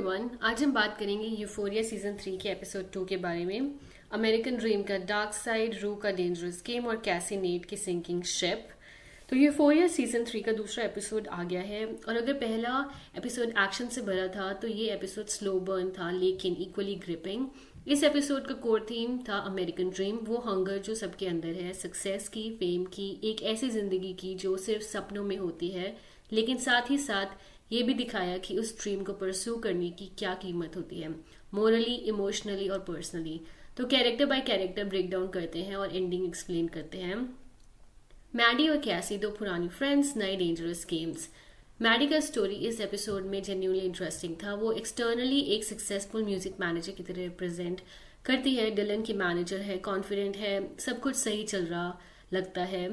Everyone, आज हम बात करेंगे यूफोरिया सीजन 3 के एपिसोड 2 के बारे में। अमेरिकन ड्रीम का डार्क साइड, रू का डेंजरस गेम और कैसी नेट की सिंकिंग शिप। तो यूफोरिया सीजन 3 का दूसरा एपिसोड आ गया है और अगर पहला एपिसोड एक्शन से भरा था तो ये एपिसोड स्लो बर्न था लेकिन इक्वली ग्रिपिंग। इस एपिसोड का कोर थीम था अमेरिकन ड्रीम, वो हंगर जो सबके अंदर है, सक्सेस की, फेम की, एक ऐसी जिंदगी की जो सिर्फ सपनों में होती है, लेकिन साथ ही साथ ये भी दिखाया कि उस ड्रीम को परस्यू करने की क्या कीमत होती है, मोरली, इमोशनली और पर्सनली। तो character by character break down करते हैं और एंडिंग एक्सप्लेन करते हैं। मैडी और कैसी, दो पुरानी फ्रेंड्स, नए डेंजरस गेम्स। मैडी का स्टोरी इस एपिसोड में जेन्युइनली इंटरेस्टिंग था। वो एक्सटर्नली एक सक्सेसफुल म्यूजिक मैनेजर की तरह रिप्रेजेंट करती है, डिलन की मैनेजर है, कॉन्फिडेंट है, सब कुछ सही चल रहा लगता है,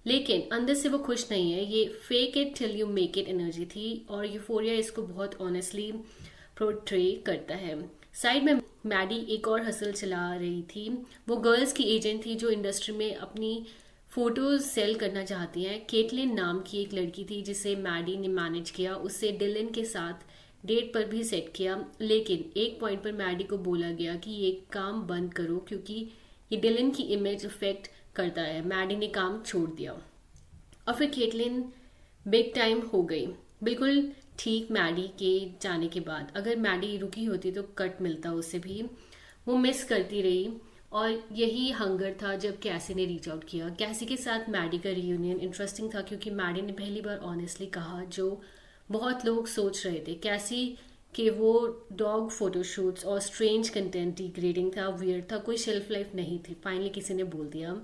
लेकिन अंदर से वो खुश नहीं है। ये fake it till you make it energy थी और यूफोरिया इसको बहुत ऑनेस्टली प्रोट्रे करता है। साइड में मैडी एक और हसल चला रही थी। वो गर्ल्स की एजेंट थी जो इंडस्ट्री में अपनी फोटोज सेल करना चाहती हैं। केटलिन नाम की एक लड़की थी जिसे मैडी ने मैनेज किया, उससे डिलन के साथ डेट पर भी सेट किया, लेकिन एक पॉइंट पर मैडी को बोला गया कि ये काम बंद करो क्योंकि ये डिलन की इमेज अफेक्ट करता है। मैडी ने काम छोड़ दिया और फिर केटलिन बिग टाइम हो गई, बिल्कुल ठीक मैडी के जाने के बाद। अगर मैडी रुकी होती तो कट मिलता उसे भी। वो मिस करती रही और यही हंगर था जब कैसी ने रीच आउट किया। कैसी के साथ मैडी का रियूनियन इंटरेस्टिंग था क्योंकि मैडी ने पहली बार ऑनेस्टली कहा जो बहुत लोग सोच रहे थे। कैसी कि वो डॉग फोटोशूट्स और स्ट्रेंज कंटेंट डिग्रेडिंग था, वियर्ड था, कोई शेल्फ लाइफ नहीं थी, फाइनली किसी ने बोल दिया।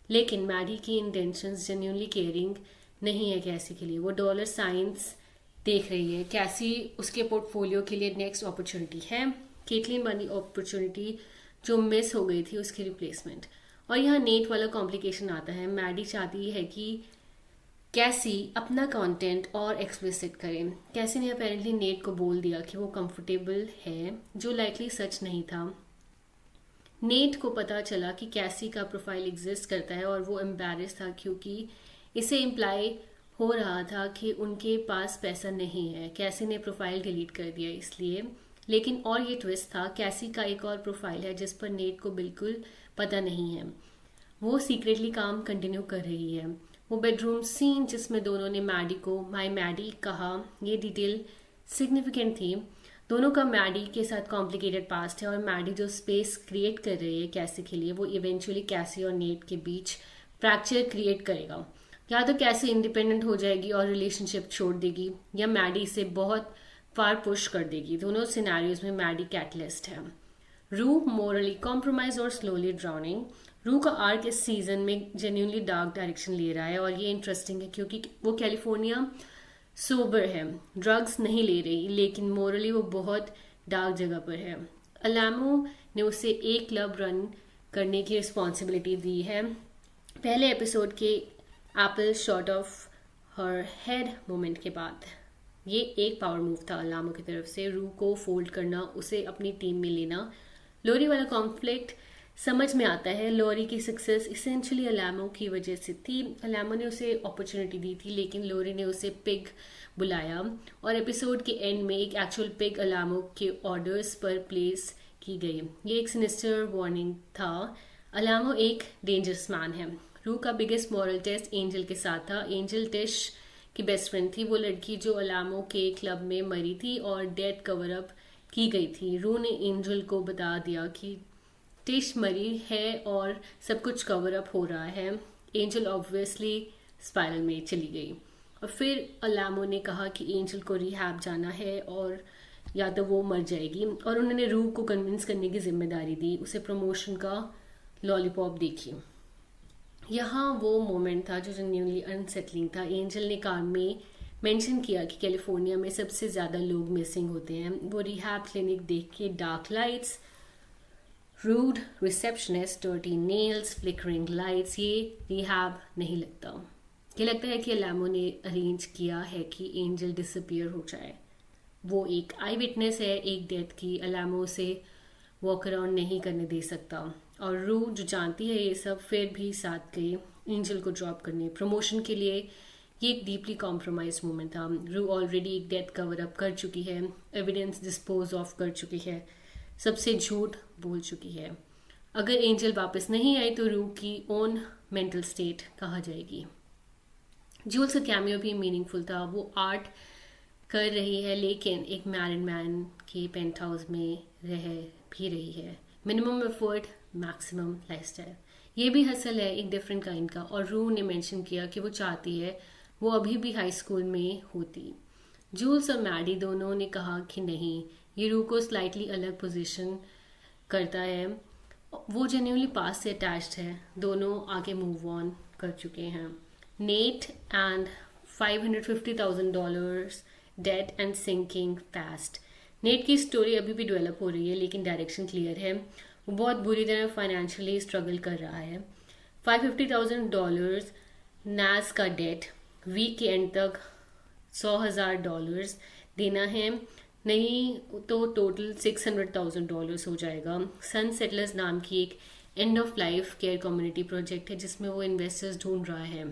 लेकिन मैडी की इंटेंशंस जेन्युइनली केयरिंग नहीं है कैसी के लिए। वो डॉलर साइंस देख रही है, कैसी उसके पोर्टफोलियो के लिए नेक्स्ट अपॉर्चुनिटी है। केटलिन बनी अपॉर्चुनिटी जो मिस हो गई थी, उसकी रिप्लेसमेंट। और यहाँ नेट वाला कॉम्प्लिकेशन आता है। मैडी चाहती है कि कैसी अपना कंटेंट और एक्सप्लिसिट करे। कैसी ने अपेरेंटली नेट को बोल दिया कि वो कंफर्टेबल है, जो लाइकली सच नहीं था। नेट को पता चला कि कैसी का प्रोफाइल एग्जिस्ट करता है और वो एम्बैरेस था क्योंकि इसे इम्प्लाई हो रहा था कि उनके पास पैसा नहीं है। कैसी ने प्रोफाइल डिलीट कर दिया इसलिए। लेकिन और ये ट्विस्ट था, कैसी का एक और प्रोफाइल है जिस पर नेट को बिल्कुल पता नहीं है। वो सीक्रेटली काम कंटिन्यू कर रही है। वो बेडरूम सीन जिसमें दोनों ने मैडी को माई मैडी कहा, ये डिटेल सिग्निफिकेंट थी। दोनों का मैडी के साथ कॉम्प्लिकेटेड पास्ट है और मैडी जो स्पेस क्रिएट कर रही है कैसी के लिए, वो इवेंचुअली कैसी और नेट के बीच फ्रैक्चर क्रिएट करेगा। या तो कैसी इंडिपेंडेंट हो जाएगी और रिलेशनशिप छोड़ देगी, या मैडी इसे बहुत फार पुश कर देगी। दोनों सिनेरियोज में मैडी कैटलिस्ट है। रू मोरली कॉम्प्रोमाइज और स्लोली ड्राउनिंग। रू का आर्क इस सीजन में जेन्युइनली डार्क डायरेक्शन ले रहा है और ये इंटरेस्टिंग है क्योंकि वो कैलिफोर्निया सोबर है, ड्रग्स नहीं ले रही, लेकिन मोरली वो बहुत डार्क जगह पर है। अलामो ने उसे एक क्लब रन करने की रिस्पॉन्सिबिलिटी दी है। पहले एपिसोड के Apple shot of her head moment के बाद ये एक पावर मूव था अलामो की तरफ से। रू को फोल्ड करना, उसे अपनी टीम में लेना। लोरी वाला कॉन्फ्लिक्ट समझ में आता है। लोरी की सक्सेस इसेंशियली अलामो की वजह से थी। अलामो ने उसे अपॉर्चुनिटी दी थी लेकिन लोरी ने उसे पिग बुलाया और एपिसोड के एंड में एक एक्चुअल पिग अलामो के ऑर्डर्स पर प्लेस की गई। ये एक सिनिस्टर वार्निंग था। अलामो एक डेंजरस मैन है। रू का बिगेस्ट मॉरल टेस्ट एंजल के साथ था। एंजल टिश की बेस्ट फ्रेंड थी, वो लड़की जो अलामो के क्लब में मरी थी और डेथ कवर अप की गई थी। रू ने एंजल को बता दिया कि टिश मरी है और सब कुछ कवर अप हो रहा है। एंजल ऑब्वियसली स्पाइरल में चली गई और फिर अलामो ने कहा कि एंजल को रिहैब जाना है और या तो वो मर जाएगी, और उन्होंने रू को कन्विंस करने की जिम्मेदारी दी, उसे प्रमोशन का लॉलीपॉप देखी। यहाँ वो मोमेंट था जो जेन्युइनली अनसेटलिंग था। एंजल ने कार में मेंशन किया कि कैलिफोर्निया में सबसे ज़्यादा लोग मिसिंग होते हैं। वो रिहैब क्लिनिक देख के dark lights, rude receptionist, dirty nails, flickering lights, ये रिहैब नहीं लगता। ये लगता है कि अलामो ने अरेंज किया है कि एंजल डिसअपियर हो जाए। वो एक आई विटनेस है एक डेथ की। अलामो से वॉक अराउंड नहीं करने दे सकता और रू जो जानती है ये सब फिर भी साथ गई एंजल को ड्रॉप करने प्रमोशन के लिए। ये एक डीपली कॉम्प्रोमाइज मोमेंट था। रू ऑलरेडी एक डेथ कवर अप कर चुकी है, एविडेंस डिस्पोज ऑफ कर चुकी है, सबसे झूठ बोल चुकी है। अगर एंजल वापस नहीं आई तो रू की ओन मेंटल स्टेट कहा जाएगी। जूल्स का कैमियो भी मीनिंगफुल था। वो आर्ट कर रही है लेकिन एक मैरिड मैन के पेंट हाउस में रह भी रही है। मिनिमम एफर्ट मैक्सिमम लाइफस्टाइल, ये भी हसल है एक डिफरेंट काइंड का। और रू ने मेंशन किया कि वो चाहती है वो अभी भी हाई स्कूल में होती। जूल्स और मैडी दोनों ने कहा कि नहीं, ये रू को स्लाइटली अलग पोजीशन करता है। वो जेन्युइनली पास से अटैच्ड है, दोनों आगे मूव ऑन कर चुके हैं। Nate and $550,000 dead and sinking fast. Nate की स्टोरी अभी भी डेवलप हो रही है लेकिन डायरेक्शन क्लियर है। वो बहुत बुरी तरह फाइनेंशियली स्ट्रगल कर रहा है। $550,000 नाज का डेट, वीक के एंड तक $100,000 देना है, नहीं तो टोटल $600,000 हो जाएगा। सन सेटलर्स नाम की एक end of life care community project है जिसमें वो इन्वेस्टर्स ढूंढ रहा है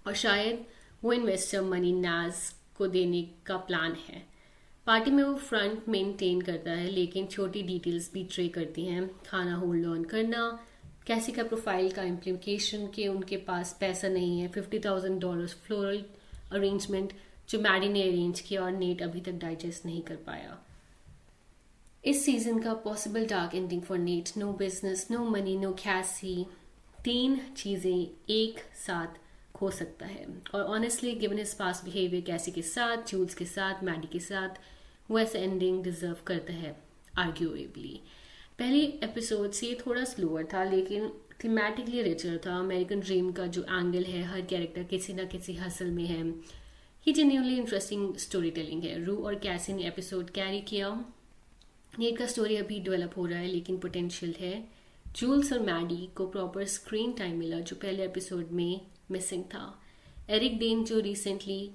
और शायद वो इन्वेस्टर मनी नाज को देने का प्लान है। पार्टी में वो फ्रंट मेंटेन करता है लेकिन छोटी डिटेल्स भी ट्रे करती हैं। खाना होल्ड ऑन करना, कैसी का प्रोफाइल का इम्प्लीकेशन कि उनके पास पैसा नहीं है, $50,000 फ्लोरल अरेंजमेंट जो मैडी ने अरेंज किया और नेट अभी तक डाइजेस्ट नहीं कर पाया। इस सीजन का possible dark ending for Nate, no business, no money, no Cassie, 3 चीजें एक साथ हो सकता है। और honestly given his past behaviour Cassie के साथ, जूल्स के साथ, मैडी के साथ, वो ऐसा एंडिंग डिजर्व करता है आर्ग्यूएबली। पहले एपिसोड से थोड़ा स्लोअर था लेकिन थीमेटिकली रिचर था। अमेरिकन ड्रीम का जो एंगल है, हर कैरेक्टर किसी ना किसी हसल में है। ये जेन्युइनली इंटरेस्टिंग स्टोरी टेलिंग है। रू और कैसी ने एपिसोड कैरी किया। नेट का स्टोरी अभी डेवलप हो रहा है लेकिन पोटेंशियल है। जूल्स और मैडी को प्रॉपर स्क्रीन टाइम मिला जो पहले एपिसोड में मिसिंग था। एरिक डेन जो रिसेंटली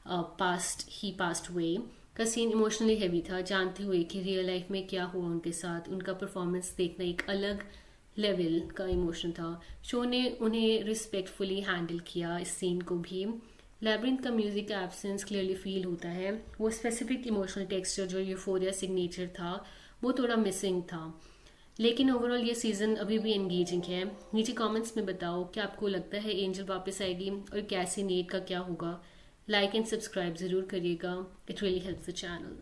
पास्ट वे का सीन इमोशनली हैवी था, जानते हुए कि रियल लाइफ में क्या हुआ उनके साथ। उनका परफॉर्मेंस देखना एक अलग लेवल का इमोशन था। शो ने उन्हें रिस्पेक्टफुली हैंडल किया इस सीन को भी। लैब्रिंथ का म्यूजिक का एब्सेंस क्लियरली फील होता है। वो स्पेसिफिक इमोशनल टेक्सचर जो यूफोरिया सिग्नेचर था वो थोड़ा मिसिंग था। लेकिन ओवरऑल ये सीजन अभी भी एंगेजिंग है। नीचे कमेंट्स में बताओ क्या आपको लगता है एंजल वापस आएगी और कैसी नेट का क्या होगा। लाइक एंड सब्सक्राइब ज़रूर करिएगा, it really helps the channel.